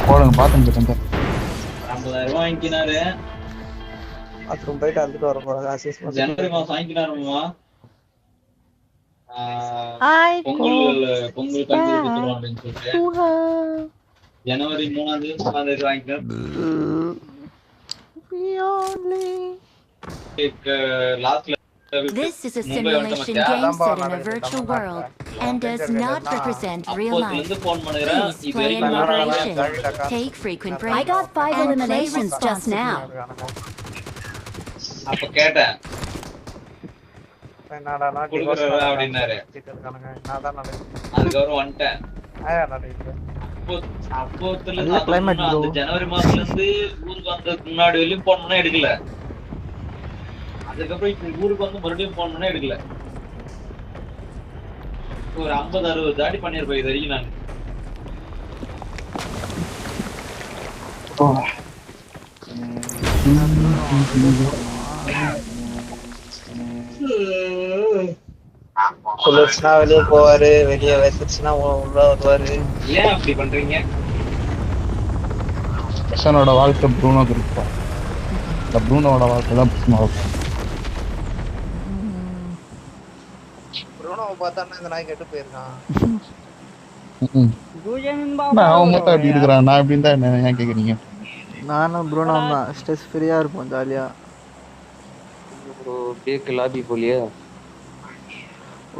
போடுங்க பாத்துட்டு $50,000 வாங்கினாரு. பாத்ரூம் போயிட்டு வந்துட்டு வர போறாங்க. ஜனவரி மாசம் வாங்கினாருமா. பொங்கல் கண்டு கொடுத்துருவோம் அப்படின்னு சொல்லிட்டு ஜனவரி 3ஆம் தேதி 4ஆம் தேதி வாங்கினார். This is a simulation game set in a virtual world and does not represent real life. Please play in moderation. Take frequent breaks. I got 5 eliminations just now. அப்ப கேட்டேன் என்னடா நாட்டி அப்படின்னாரு. அதுக்கப்புறம் வந்துட்டேன். அப்போத்துல அந்த ஜனவரி மாசத்துல இருந்து ஊருக்கு வந்ததுக்கு முன்னாடி வரையும் போனோம்னா எடுக்கல. அதுக்கப்புறம் இப்ப ஊருக்கு வந்து மறுபடியும் போனோம்னா எடுக்கல. ஒரு 50-60 தாடி பண்ணிருப்பேன் இது வரைக்கும் நான். குளிர்ச்சுனா வெளியே போவாரு, வெளியே வெத்துச்சுன்னா உள்ள வருவாரு. ஏன் அப்படி பண்றீங்க? பிரசனோட வாழ்க்கை ப்ரூனோக்கு இருப்பா. இந்த ப்ரூனோட வாழ்க்கை தான் பிரச்சனை இருக்கும். ப்ரூனோவை பார்த்தானே இந்த நாய் கெட்டு போயிருக்கான். அவன் மட்டும் அப்படி இருக்கிறான், நான் எப்படி இருந்தா என்ன ஏன் கேக்குறீங்க? நானும் ப்ரூனோ தான் ஸ்ட்ரெஸ் ஃப்ரீயா இருப்போம் ஜாலியா. Back lobby போலியே.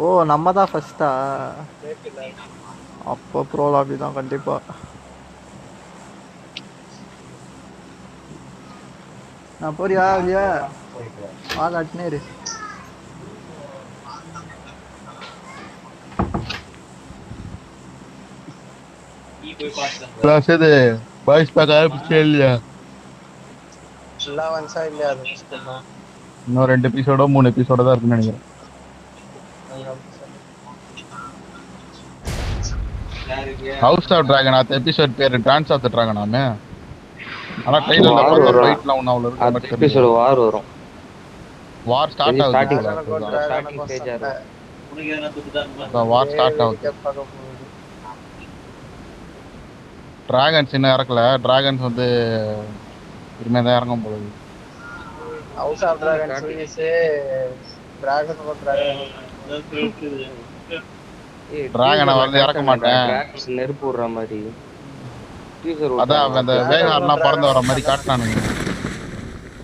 ஓ நம்ம தான் ஃபர்ஸ்டா? அப்போ ப்ரோ லாபி தான் கண்டிப்பா. நான் போறியா இல்லையா? ஆளாட்டினே இரு. கிளாஸ் இது பாய்ஸ் பேக் ஆரம்பிச்சே இல்லையா? எல்லாம் வன்சா இல்லையா? அது இன்னும் 2 எபிசோடோ 3 எபிசோடோ தான் இருக்குன்னு நினைக்கிறேன். ஹவுஸ் ஆஃப் டிராகன் அந்த எபிசோட் பேரு டான்ஸ் ஆஃப் தி டிராகன் ஆமே. ஆனா ட்ரைலர்ல பார்த்தா ஃபைட்லாம் ஒண்ணு அவ்வளவு அந்த எபிசோட் வார் வரும். வார் ஸ்டார்ட் ஆகுது. ஸ்டார்டிங் ஸ்டேஜ் ஆகுது. உனக்கு என்ன துடுதான்மா? வார் ஸ்டார்ட் ஆகுது. டிராகன்ஸ் இன்னும் இறக்கல. டிராகன்ஸ் வந்து இனிமே தான் இறங்கும் போகுது. House of dragon series dragon டிராகனை வந்து இறக்க மாட்டேன். நெருப்பு விடுற மாதிரி. அதான் அந்த வேகார்லாம் பறந்து வர மாதிரி காட்டினானுங்க.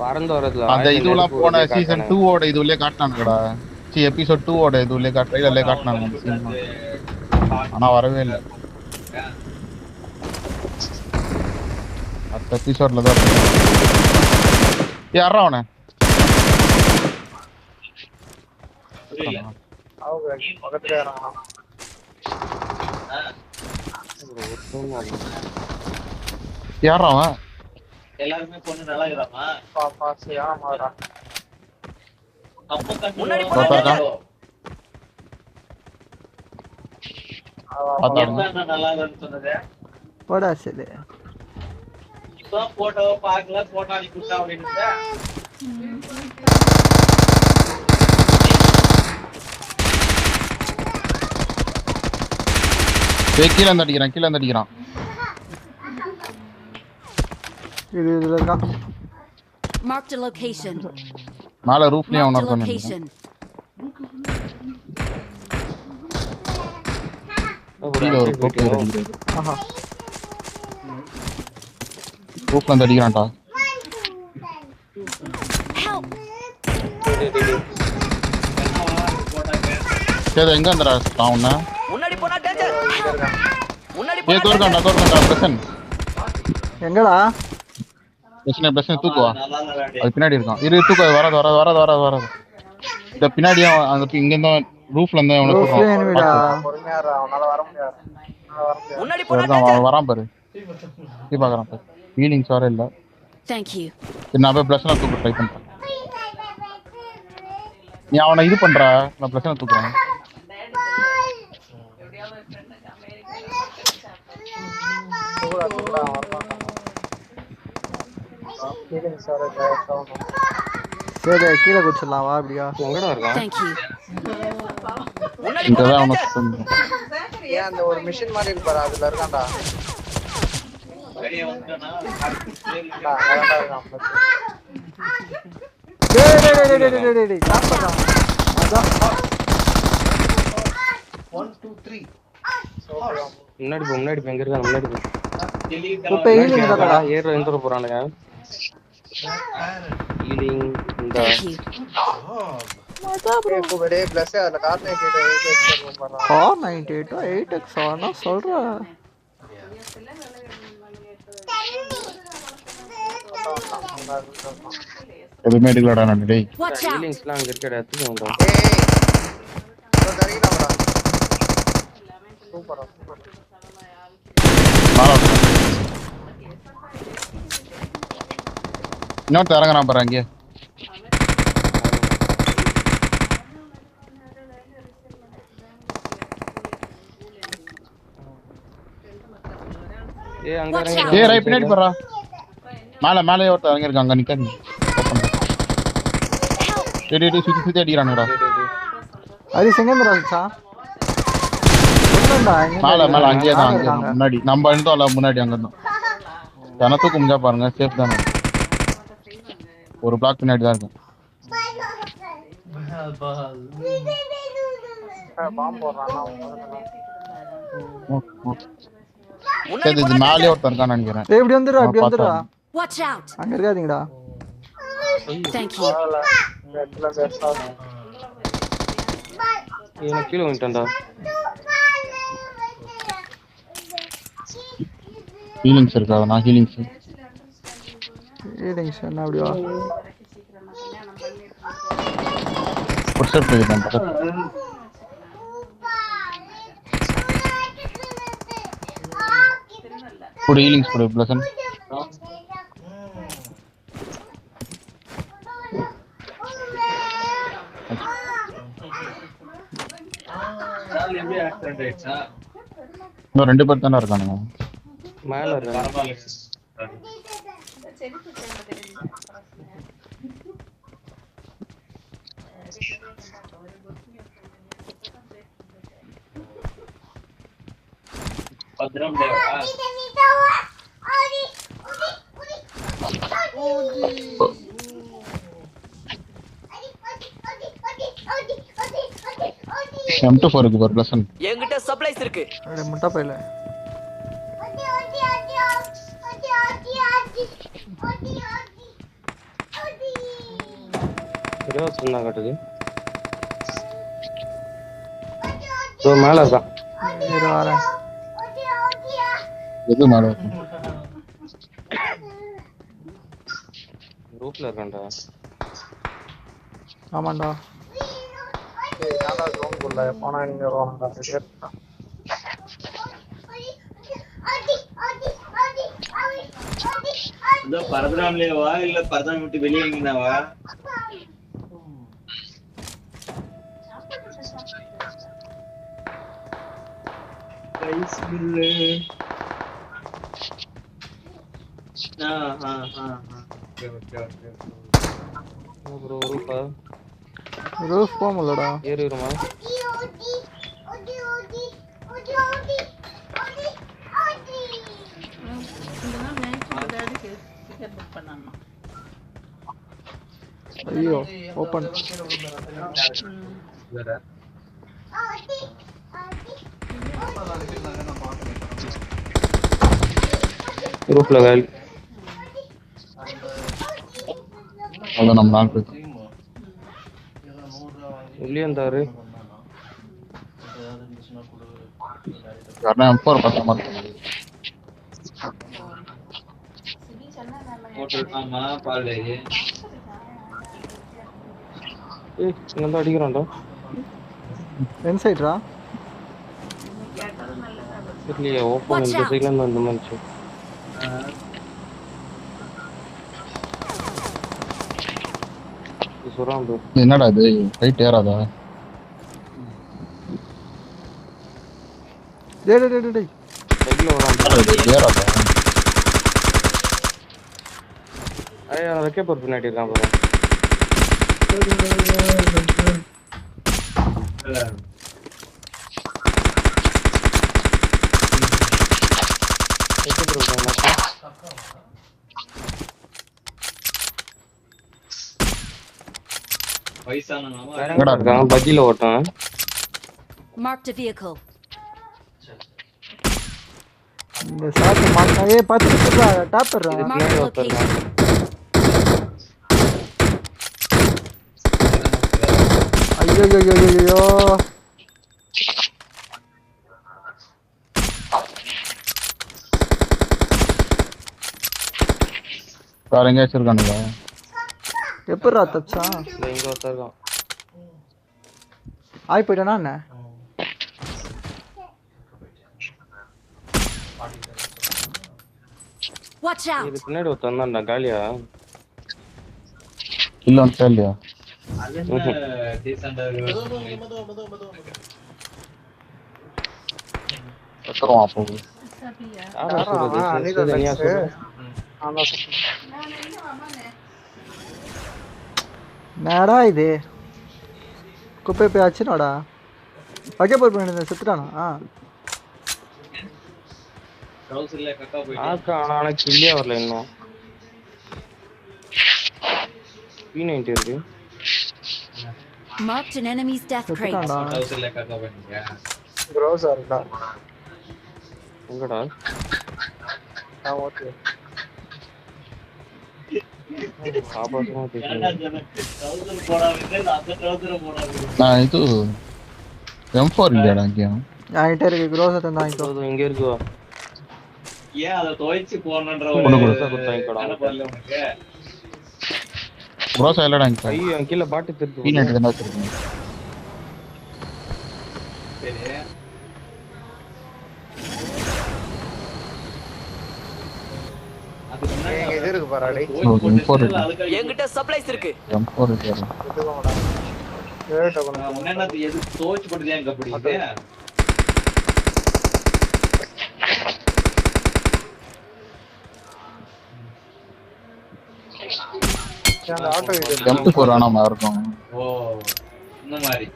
பறந்து வரதுல அந்த இதுலாம் போன சீசன் 2 ஓட இதுலயே காட்டினானுங்கடா. எபிசோட் 2 ஓட இதுலயே ட்ரைலர்லயே காட்டினானுங்க அந்த சீன். ஆனா வரவே இல்லை. அடுத்த எபிசோட்ல தான் யாரா அவனை பக்கத்துல யாரா அவன்? எல்லாருமே பொண்ணு நல்லா இருக்கிறாமா? நல்லா சொன்னது போடா சரி. போட்டோ பாக்கல போட்டோ அனுப்பி விட்டா அப்படின்னு கீழே வந்து அடிக்கிறான். இதுல இருக்கான். Marked a location. மேல ரூஃப்லயே அவன சொன்னேன். கீழ ஒரு போட்டு இருக்கு. ஆஹா ரூஃப்ல வந்து அடிக்கிறான்டா. சரி எங்க வந்தடா டவுன்? முன்னாடி போனா டேஞ்சர். முன்னாடி போனா தோர்க்கண்டா பிரசன். எங்கடா? பிரசன் தூக்குவா. அது பின்னாடி இருக்கான். இரு தூக்கு வர. இந்த பின்னாடியே அந்த இங்க இருந்த ரூஃப்ல இருந்த அவன தூக்குறான். பொறுமையாரா அவனால வர முடியாது. முன்னாடி போனா டேஞ்சர். வரான் பாரு. நீ பாக்குறான் பாரு. ஃபீலிங்ஸ் வர இல்ல. Thank you. நான் போய் பிரசனை தூக்க ட்ரை பண்றேன். நீ அவனை இது பண்ற, நான் பிரசனை தூக்குறேன். சரி கீழே குச்சிடலாம் வா. அப்படியா? எங்கடா இருக்கான்? Thank you. இங்கதான் அவனை சொல்றேன். ஏன் அந்த ஒரு மிஷின் மாதிரி இருக்கு பாரு அதுல இருக்கான்டா வெளியே வந்துட்டேன்னா அங்கதான்டா இருக்கான் டேய் சாப்பிடுறா அதான் 1 2 3 முன்னாடி எங்க இருக்காங்க முன்னாடி இப்ப ஹீலிங் இருக்கடா ஏற எந்த போறானுங்க ஹீலிங் இந்த இப்போ வெடே பிளஸ் அதுல கார்னர் கேட் வெயிட் பண்றான் கார் 98 8x ஆனா சொல்றா எதுவுமே எடுக்கலடா நான் டேய். Watch out! ஹீலிங்ஸ்லாம் அங்க இருக்க இடத்துக்கு உண்டா ஏய் கரீனாடா சூப்பரா மேல வந்து. இன்னொருத்த இறங்குறான் பாரு அங்கே. அங்க Watch இறங்கி out. ஏய் ரைட் பின்னாடி போறா. மேலே ஒருத்த இறங்கிருக்காங்க அங்க நிக்காதீங்க. டேய் சுத்தி அடிக்கிறானுடா. அது செகண்ட் ராஜா ஒண்ணுடா மேல அங்கேயே தான் அங்கே முன்னாடி நம்ம இருந்தோம்ல முன்னாடி அங்க இருந்தோம். தனத்துக்கு முடிஞ்சா பாருங்க சேஃப் தானே. ஒரு பிளாக் பின்னாடி தான் இருக்கும். பாம்பு போடுறானா சரி இது மேலே ஒருத்தன் இருக்கான்னு நினைக்கிறேன். டேய் இப்படி வந்துடுறா Watch out! அங்க இருக்காதீங்கடா Thank you. ரெட்ல பெருசா எனக்கு கீழே வந்துட்டேன்டா ஹீலிங்ஸ் இருக்காது நான் ஹீலிங்ஸ் ஹீலிங்ஸ் என்ன அப்படியா ஃபுட்ஸ்டெப் பண்ணிட்டேன். கூட ஹீலிங்ஸ் கூட ப்ளசன் எப்படி ஆக்சிடென்ட் ஆயிடுச்சா இன்னும் 2 பேர் தானே இருக்கானுங்க. மேல இருக்காங்க பத்திரம் தேவா M24 இருக்கு பாரு ப்ளசன். என்கிட்ட சப்ளைஸ் இருக்கு. அட முட்டை பையில சரியா சொன்னா காட்டுது மேல இருக்கான் இரு வரேன் எது மேலே இருக்கும்? ரூப்ல இருக்கான்டா ஆமாண்டா ஏன்டா ஜோன் குள்ள போனா நீங்க ரோண்டா இதோ பரதராம்லேவா இல்ல பரதராம் விட்டு வெளியே எங்கனாவா ரைஸ் மில்லு ஓகே ப்ரோ ரூப்பா ரூஃப் போக முடியலடா ஏறிடுமா ஐயோ ஓப்பன் ரூப்ல வேல் அதான் நம்ம 4 பேர். உள்ளே இருந்தாரு யாருன்னா M4 பார்த்தா மாதிரி. போட்டுருக்காமா பால் ஏய் இங்க வந்து அடிக்கிறான்டா என் சைடுடா இல்லையா ஓப்பன் இந்த சைடுல இருந்து வந்து மனுச்சு சொல்றான் ப்ரோ என்னடா இது ரைட் ஏறாதா? டேய் சைடுல வரான் ஏறாதா? ஐயா வைக்க போற பின்னாடி இருக்கான் ப்ரோ வயசானவங்க எங்கடா இருக்கான் பஜ்ஜில ஓட்டான் Marked a vehicle. இந்த சாக்கு மாட்டா ஏய் பத்து நிமிஷம்டா டாப்பர்ரா Marked a location. ஐயோ ஐயோ ஐயோ ஐயோ வேற எங்கேயாச்சும் இருக்கானுங்களா? எப்படிடா தச்சான் இல்ல இங்க ஒருத்தன் இருக்கான் ஆய் போயிட்டானா என்ன Watch out. இது பின்னாடி ஒருத்தன் தான்டா காலியா இல்ல வந்துட்டா இல்லையா? எத்தரும் அப்போ யாரா சொல்றது தனியா சொல்லு என்னடா இது குப்பை போய் ஆச்சுனாடா பக்கே போய் பண்ணி செத்துட்டானா ஆக்கா ஆனா கில்லியே வரல இன்னும் P90 இருக்கு Marked an enemy's death crate. செத்துட்டான்டா க்ரோஸா இருக்கா எங்கடா ஓகே ஆபாசமா பேசுறேன் நான் இது M4 இல்லையாடா இங்கேயும்? என்கிட்ட இருக்கு க்ரோஸை தந்து வாங்கிக்கோ இங்க இருக்குவா ஏன் அதை துவைச்சு போடணுன்ற கொடு, ஒரு கொடு. நினைப்பு வரல உனக்கு? ரோசா இல்லடா இங்க. ஐயோ என் கீழே பாட்டு திருத்து P90 தானே வச்சிருக்கேன். சரி அதுக்கு முன்னாடி எங்க இது இருக்கு பாராடி M4 இருக்கு. அதுக்கு என்கிட்ட சப்ளைஸ் இருக்கு M4 இல்லையாடா? எடுத்துக்கோங்கடா ஏட்ட கொண்டு முன்ன எது துவைச்சு போட்டுதே எங்க அப்படி இது? அந்த ஆட்டோ இது M24 ஆனாம இருக்கும். ஓ இந்த மாதிரி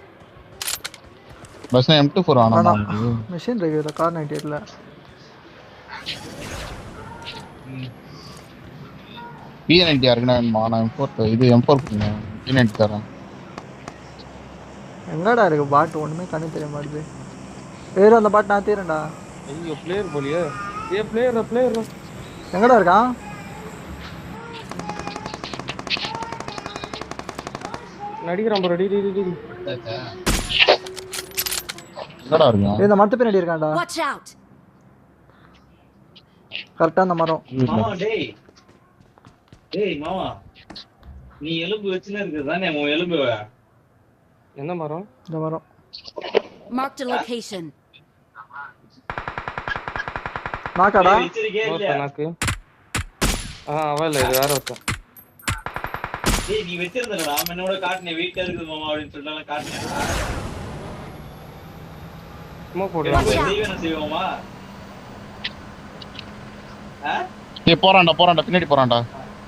பஸ் M24 ஆனாம இருக்கு. மிஷின் இருக்கு இதில் கார் 98ல P90 யாருக்குன்னா நான் M4 இது M4 கொடுங்க. P90 தரேன். எங்கடா இருக்கு பாட்டு ஒண்ணுமே கண்ணு தெரிய மாட்டுது வேறு அந்த பாட்டு நான் தீரேன்டா ஐயோ பிளேயர் போலியே பிளேயர் எங்கடா இருக்கான் நடிக்கிறான் ப்ரோ டி எங்கடா இருக்கும்? இந்த மரத்து பின்னாடி இருக்கான்டா Watch out. கரெக்டா அந்த மரம் மாமா டேய் மாமா நீ எலும்பு வச்சுனே இருக்குதானே உன் எலும்பு என்ன மரம் இந்த மரம் Marked a location. நாக்காடா வச்சிருக்கே இல்லையா? நாக்கு அவன் இல்ல இது வேற ஒருத்தன் டேய் நீ வச்சிருந்தடா அவன் என்னோட காட்டுனே வீட்ல இருக்குது மாமா அப்படின்னு சொல்லலாம் காட்டுனேடா. சும்மா போடுறான் செய்வேன செய்வோமா? ஏய் போறான்டா பின்னாடி போறான்டா.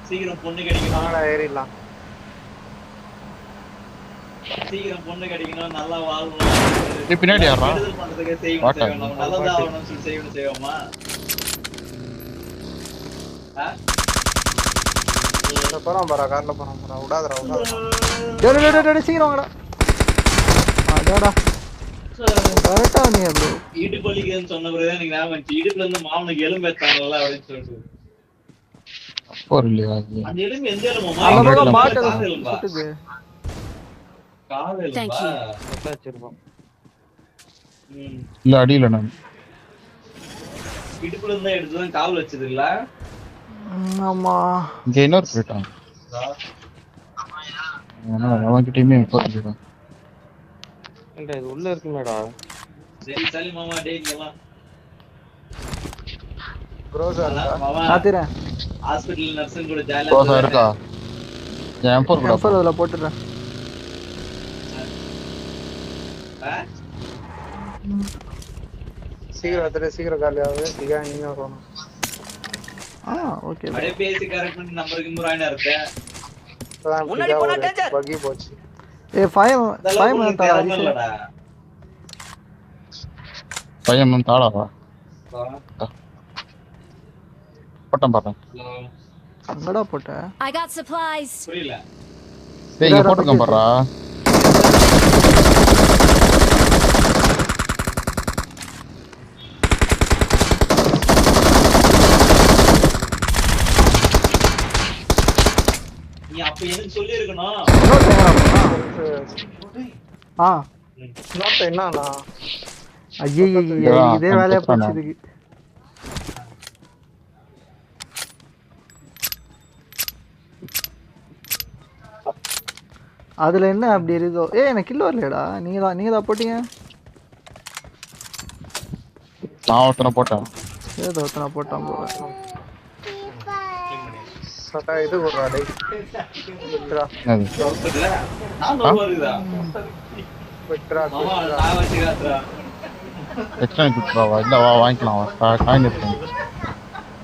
சீக்கிரம் பொண்ணு கிடைக்கணும். நாங்களா ஏறிடலாம் சீக்கிரம் பொண்ணு கிடைக்கணும் நல்லா வாழணும். ஏய் பின்னாடி யாரா? விடுதல் பண்றதுக்கு செய்யணும் நல்லதா ஆகணும் சொல்லி செய்வோமா? போறோம் பாரா கார்ல போறோம் பாரா விடாதடா டேய் சீக்கிரம் வாங்கடா அடடா கரெக்டா நீ ப்ரோ இடுப்பு வலிக்குதுன்னு சொன்ன பிறகு எனக்கு ஞாபகம் வந்துச்சு. இடுப்புல இருந்து மாமனுக்கு எலும்பு ஏத்தாங்கல்ல அப்படின்னு சொல்லிட்டு. M4 இல்லையா அது? அந்த எலும்பு எந்த எலும்புமா? அந்த பக்கம் கால் பாட்டு கால் எலும்பா? சுட்டுது கால் Thank எலும்பா? you. வச்சிருப்பான் ம். இல்ல அடியில நான். இடுப்புல இருந்தா எடுத்துதான் கால் வச்சது இல்ல? ஆமா இங்க இன்னொரு போயிட்டான். அவன்கிட்டயுமே M4 இல்லையா? ஏன்டா இது உள்ள இருக்குமேடா சரி சரி மாமா டேய் நீ எல்லாம் க்ரோஸா இருக்கா மாமா நான் தீரேன் ஹாஸ்பிடல் நர்ஸுங்க கூட ரோசா ஜாலியா இருக்கா? என் M4 கூட M4 அதில் போட்டுடுறேன் சீக்கிரம் வந்துட்டு சீக்கிரம் காலி ஆகுது சீக்கிரம் நீங்க வரணும் ஓகே அப்படியே பேசி கரெக்ட் பண்ணி நம்பருக்கு முறாயினா இருக்க. முன்னாடி போனா danger. பகி போச்சு ஏய் 5 மினிட் தாடா இல்லடா. பையன் தாளாவா? பட்டம் பாட்டேன். எங்கடா போட்ட I got supplies. புரியல. டேய் இங்க போட்டுருக்கேன் பாருடா. நீ அப்ப எனக்கு சொல்லி இருக்கணும். ஆ இன்னொருத்த என்னண்ணா ஐயே இதே வேலையா போச்சு இதுக்கு. அதுல என்ன அப்படி இருக்குதோ? எனக்கு கில் வரலடா. நீங்க தான் போட்டீங்க. நான் ஒருத்தனை போட்டேன். ஏதோ ஒருத்தனை போட்டான் போல. சட்டா இது போடுறா டேய். விட்றா என்னது? நான் வருதா? விட்றா மாமா நான் வச்சுக்காதடா. எக்ஸ்ட்ரா கொடுத்துருவா. இல்ல வா வாங்கிக்கலாம் வா. காயின் இருக்கு.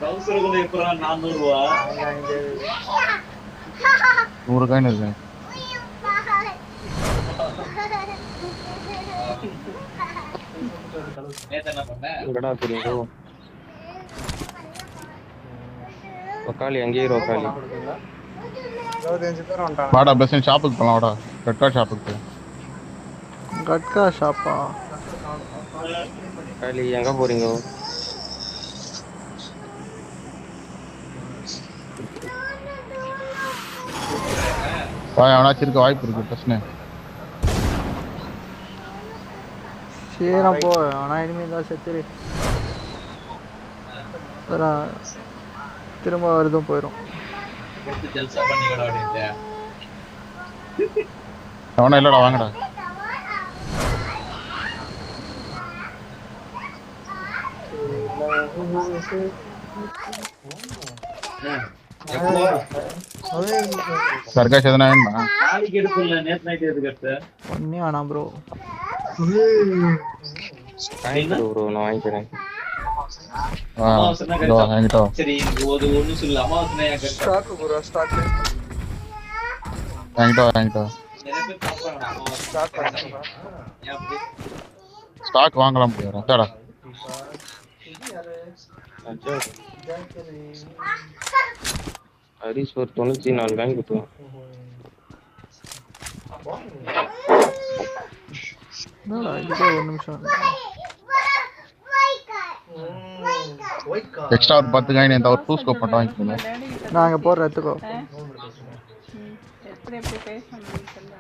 கவுசர் கூட எப்பறா 400 ரூபா. 100 காயின் இருக்கு. நேத்து என்ன பண்ண? எங்கடா தெரியுங்க வக்காலி அங்கேயே இரு வக்காலி 25 பேர் வந்துட்டாங்க. வாடா பெஸ்ட் ஷாப்புக்கு போலாம் வாடா. ரெட் ஷாப்புக்கு போய். கட்கா ஷாப்பா? வக்காலி எங்க போறீங்க? வா எவனாச்சும் இருக்க வாய்ப்பு இருக்கு பிரச்சனை. சரிண்ணா போ. ஆனா இனிமே தான் செத்துரு. திரும்ப வருதும் போயிடும். எடுத்து ஜல்சா பண்ணிக்கடா அப்படின்ட்டு. அவனா இல்லடா வாங்கடா. சர்க்காஷ் எதனா வேணுமா? நாளைக்கு எடுக்கல நேத்து நைட் எதுக்கு எடுத்த? ஒன்னே வேணாம் ப்ரோ. ப்ரோ நான் வாங்கிக்கிறேன். அமாவாசைனா இதோ என்கிட்ட வா. சரி ஒண்ணு சொல்லு. அமாவாசைனா எனக்கு ஸ்டாக் ப்ரோ ஸ்டாக். என்கிட்ட வா என்கிட்ட வா. நிறைய பேர் சாப்பிடுறாங்க அமாவாசை. ஸ்டாக் பண்ணுங்க. ஏன் அப்படி? ஸ்டாக் வாங்கலாம் முடியாது. அதாடா ஹரிஸ் ஒரு 94 காயின் கொடுத்துருவான். இதுக்கே ஒரு நிமிஷம். எக்ஸ்ட்ரா ஒரு 10 காயின் இந்த ஒரு 2 ஸ்கோப் மட்டும் வாங்கிக்கோங்க. நான் அங்கே போடுற எடுத்துக்கோ. எப்படி எப்படி பேசணும்னு சொல்லு.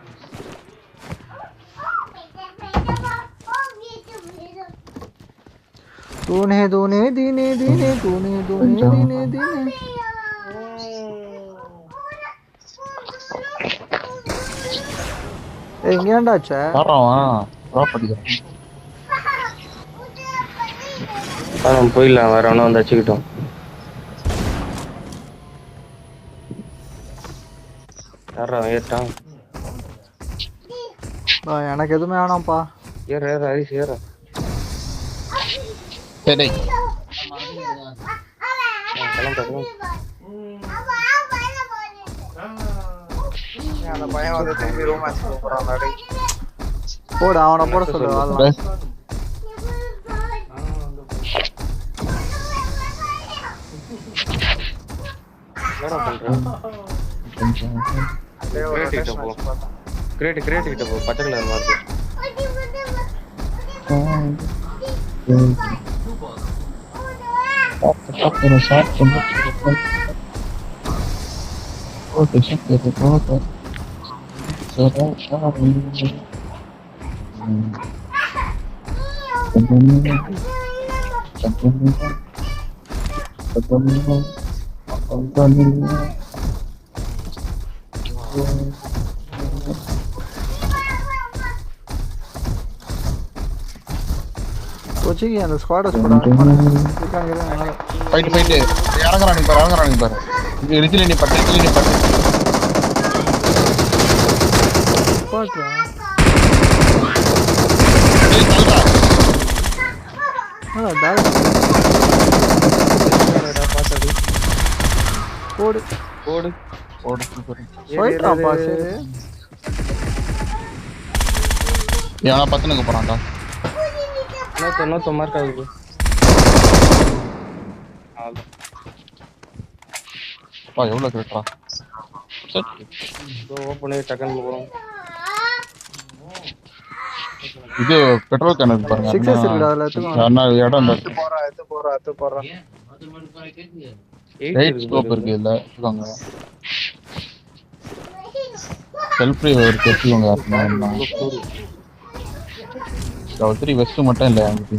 तूने तूने दीने दीने तूने तूने दीने दीने. எங்கேண்டாச்சா? வா படிக்கிறேன். நம்ம போயிடலாம். வரவனா வந்து வச்சுக்கிட்டோம். யாரா ஏட்டான்? எனக்கு எதுவுமே வேணாம்ப்பா. ஏற ஹரிஸ் ஏற. சரி அந்த பையன் வந்து திரும்பி ரூம் ஆச்சு போறான் டேய். போடு அவனை போட சொல்லு. அதெல்லாம் என்னடா பண்ற? அப்படியே ஒரு rotation match பார்த்தா. கிரேட் கிட்ட போ. பச்சை கலர் மார்க். கோச்சிக்கு அந்த ஸ்குவாடஸ் போடா. ஃபைட் இறங்குறானுங்க பாரு. இது ரிஜில நீ பட்டு போட்றா. போடு போடு போயிட்டான்ப்பா. சரி எவனா பத்துனுக்கு போறான்டா. இன்னொத்த மார்க் ஆகுது. எவ்வளவு கிரெட்டா செட் ஓப்பன் டக்குன்னு போறோம். இது பெட்ரோல் கேன் இருக்கு பாருங்க. 6s இருக்குடா அதுல எடுத்துக்கோ. அண்ணா இடம் எடுத்து போறா 8 ஸ்கோப் இருக்கு இல்ல எடுத்துக்கோங்க. செல்ஃப் ஃப்ரீ ஒரு எடுத்துக்கோங்க. லெவல் 3 வெஸ்ட் மட்டும் இல்ல எனக்கு.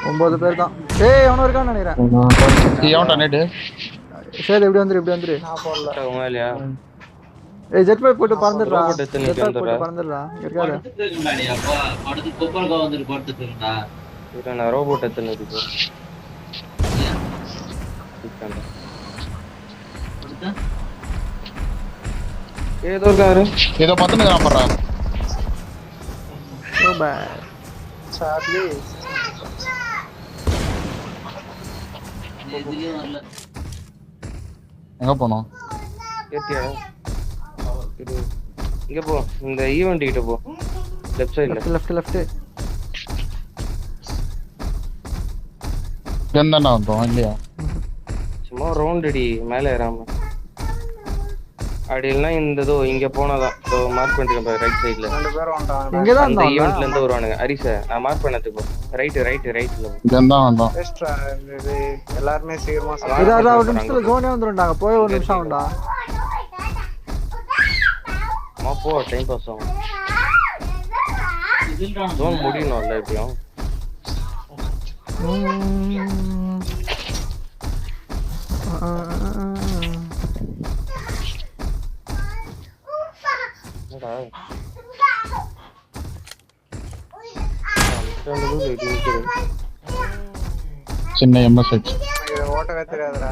ஒன்பது பேர் தான். ஏய் அவன இருக்கான்னு நினைக்கிறேன். ஏன்டா நெட் சரி இப்படி வந்துரு. நான் போடல. உங்களையா ஏய் ஜெட் பைப் போட்டு பறந்துடுறா. ரோபோட் எடுத்து ஜெட் பைப் போட்டு வந்துடுறா. பறந்துடுறா. இருக்காரு. அடுத்து கொப்பரக்கா வந்துட்டு படுத்துட்டு இருந்தா இரு நான் ரோபோட் எடுத்து இருக்கு. ஏதோ இருக்காரு. ஏதோ பத்துன்னு நான் பண்றேன். So bad. சார்லி எதுலயும் வரல. எங்க போனோம்? ஏத்தியா இரு. இங்க போ. இந்த ஈவென்ட் கிட்ட போ. லெஃப்ட் சைடுல. லெஃப்ட். என்னன்னா வந்தோம் இல்லையா? சும்மா ரவுண்ட் அடி மேலே ஏறாம. அப்படி இல்லைன்னா இந்த இதோ இங்க போனாதான் இதோ மார்க் பண்ணிருக்கேன் ரைட் சைடுல. 2 பேர் வந்தாங்க. இங்க தான் அந்த வந்தாங்க. ஈவென்ட்ல இருந்து வருவானுங்க. ஹரிச நான் மார்க் பண்ணதுக்கு போ. ரைட்ல போ. இங்கதான் வந்தோம். எக்ஸ்ட்ரா இது எல்லாரும் சீக்கிரமா இதா ஒரு நிமிஷத்துல ஜோனே வந்துரும்டாங்க. போய் ஒரு நிமிஷம் ஆகும்டா. அம்மா போ டைம் பாஸ் ஆகும். ஜோன் முடியணும்ல எப்படியும். என்னடா சின்ன எம்எஸ்ஹெச் இத ஓட்டவே தெரியாதுடா.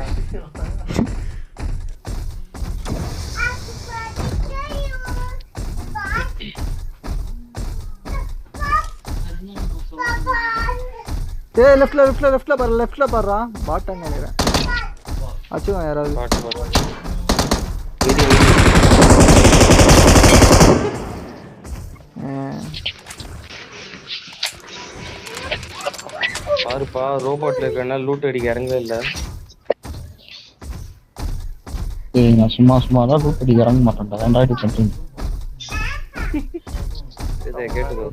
ஏய் லெஃப்ட்ல பாருடா. பாட்டன் நினைக்கிறேன். அச்சுவா யாராவது. பாட்டு பாருப்பா ரோபோட்ல இருக்கனால லூட் அடிக்க இறங்கவே இல்ல. ஏய் நான் சும்மா தான் ரூட் அடி இறங்க மாட்டேன்டா. ஆண்ட்ராய்டு செட்டிங் இதை கேட்டுக்கோ.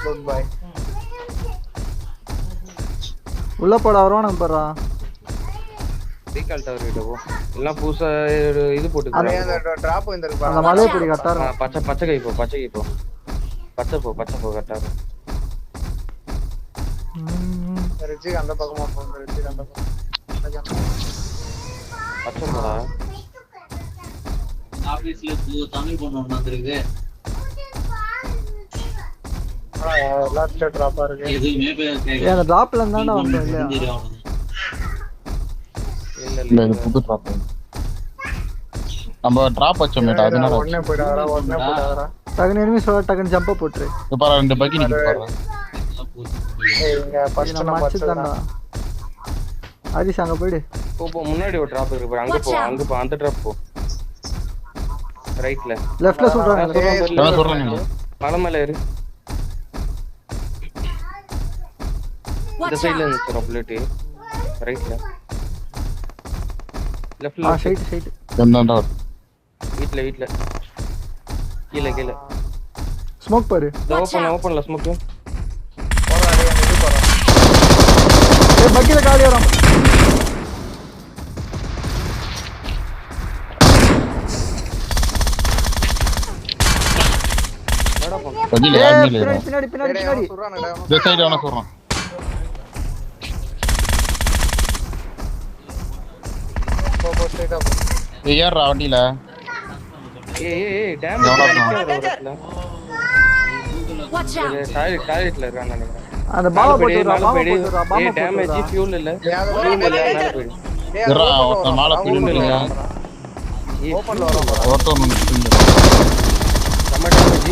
Good bye. உள்ள போடா வருவானு பாறா. ரீகால் டவர் கிட்ட போ. எல்லாம் புதுசா இது போட்டு அதே அந்த டிராப் வந்திருக்கு அந்த பாருங்க. மலைய பிடி கட்டாரா. பச்சை கை போ. பச்சை போ கட்டாரு. ரிச்சிக்கு அந்த பக்கமா போங்க. ரிச்சிக்கு அந்த பக்கம். பச்சை போடா. ஆபீஸ்ல தமிழ் பொண்ணு ஒண்ணு வந்திருக்கு. லாஸ்ட் டிராப்பா இருக்கு. எதுவுமே ஏய் அந்த டிராப்ல இருந்தானே வந்தோம் இல்லையா? இல்ல இது புது டிராப். நம்ம டிராப் வச்சோமேடா அதனால ஒண்ணே போயிடாதடா. டக்குனு எனிமி சொல்ல டக்குனு ஜம்ப் போட்டுரு. இப்ப பாரு ரெண்டு பக்கி நிக்கு பாரு. ஏய் இங்க ஃபர்ஸ்ட் நம்ம நம்ம அடிச்சுதான்டா. ஹரிஷ் அங்க போய்டு. போ முன்னாடி ஒரு டிராப் இருக்கு பாரு. அங்க போ அந்த டிராப் போ. ரைட்ல. லெஃப்ட்ல சொல்றாங்க. நான் சொல்றேன். மலை மேல ஏறு. இந்த சைடுல இருந்து புல்லட் ரைட்ல. லெஃப்ட்ல சைடு. என்னடா வீட்ல கீழ ஸ்மோக் பாரு. ஓபன்ல ஸ்மோக். போறானே இது போறோம். ஏய் பக்கில காலி வரான். என்னடா பண்ற? பதில ஏய் யாருமே இல்ல. பின்னாடி. சுறானடா. இந்த சைடு அவன சொல்றான். போ ஸ்ட்ரைட்டா போ. ஏய் யாரா வண்டில? ஏய் டேமேஜ் ஆயிடுச்சு. Watch out! டாய்லெட்ல இருக்கான்னு நினைக்கிறேன். அந்த பாவ போட்டுறா. ஏய் டேமேஜ் ஃபியூல் இல்ல. மேல போயிடு. இரா ஒருத்த மேல பிடிங்கலையா? ஓபன்ல வரோம். ஓட்டோ நின்னு. சம டேமேஜ்.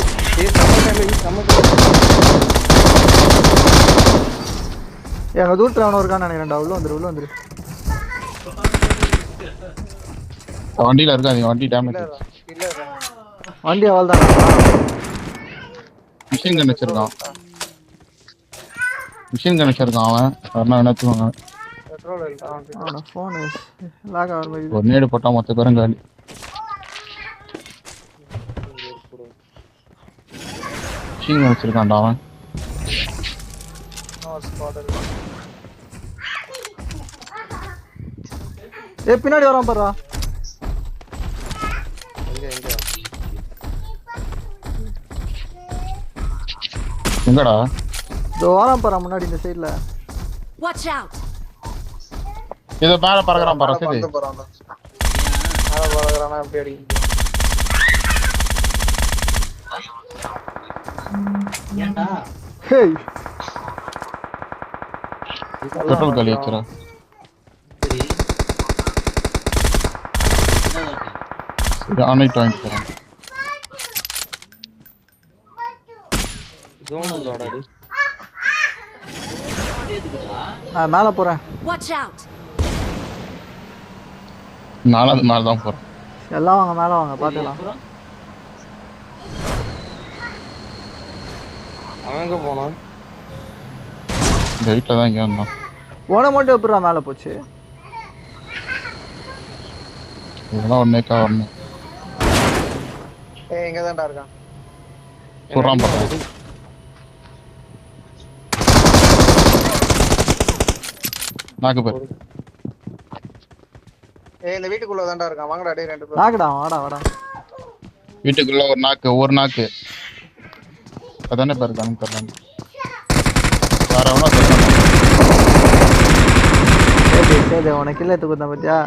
எங்க தூரத்துல அவன இருக்கான்னு நினைக்கிறேன்டா. உள்ள வந்துரு. வண்டியில இருக்காதீங்க, வண்டி டேமேஜ். இல்ல வண்டி அவள் தான். மிஷின் கன் வச்சிருக்கான். மிஷின் கன் வச்சிருக்கான் அவன். வரணும் நினைச்சுவாங்க. பெட்ரோல் இல்ல அவன். அவனோட ஃபோன் லாக் ஆகிற மாதிரி. ஒரு நேடு போட்டா மொத்த பேரும் காலி. மிஷின் கன் வச்சிருக்கான்டா அவன். பின்னாடி வரான் பாரு. எங்கடா? இதோ வரான் பாரு முன்னாடி இந்த சைடுல. Watch out! இதோ மேல பறக்குறான் பாரு சரி. மேல பறக்குறானா எப்படி அடிக்க? ஏன்டா ஹேய் பெட்ரோல் காலி வச்சுறா. சரி ஆனைட் வாங்கி தரேன். நான் மேல போறேன். Watch out! நாலாவது மேல தான் போறேன். எல்லாம் வாங்க மேல வாங்க பாத்துக்கலாம். அவன் எங்க போனான்? இந்த வீட்டில் தான் இங்கே வந்தான். உன மட்டும் எப்படா மேல போச்சு? இதெல்லாம் ஒன்னேக்கா வரணும். இங்க தான்டா இருக்கான். சொல்றான் பாரு. நாக்கு பேர் இந்த வீட்டுக்குள்ள தான்டா இருக்கான். வாங்கடா டேய் ரெண்டு பேரும். நாக்குடா வாடா வாடா. வீட்டுக்குள்ள ஒரு நாக்கு அதானே பேர் கணக்கு தரலாம். வேற எவனோ சொல்றான். சரி உனக்கு இல்லை தூக்குதான் பத்தியா?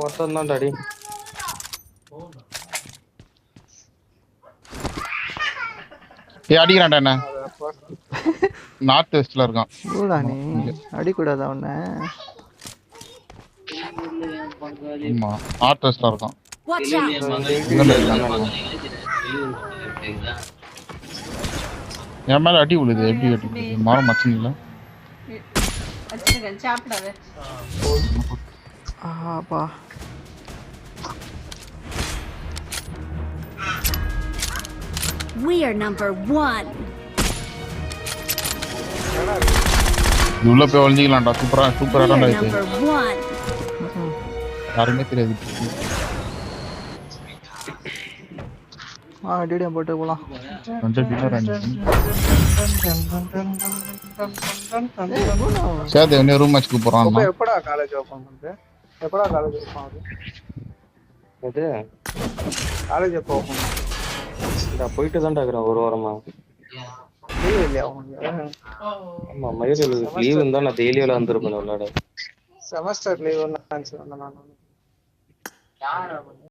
ஒருத்தன் தான் டாடி. அடிக்கிறான்டா என்ன? நார்த் வெஸ்ட்ல இருக்கான். ஊடா நீ அடிக்கூடாதா உன்னை? ஆமா நார்த் வெஸ்ட்ல இருக்கான். Watch out! என் மேல அடி விழுது. எப்படி அடி விழுது? மரம் மச்சம் இல்ல. ஆப்பா We are number 1. உள்ள போய் ஒளிஞ்சிக்கலாம்டா. சூப்பரா We are இருக்கு. number 1. யாருமே தெரியாது. டிடிஎம் போட்டு போலாம். ரெண்டு டின்னர் சேது என்ன ரூம் மேட்ச்க்கு போறான். எப்படா காலேஜ் ஓபன் பண்ற? எப்படா காலேஜ் ஓபன் ஆகுது? எது? காலேஜ் எப்போ ஓபன்? நான் போயிட்டு தான் இருக்கிறேன் ஒரு வாரமா. லீவ் இல்லையா உங்களுக்கு? ஆமா மயிர் லீவ் இருந்தா நான் டெய்லியில வந்துருப்பேன் விளையாட. செமஸ்டர் லீவ் நான்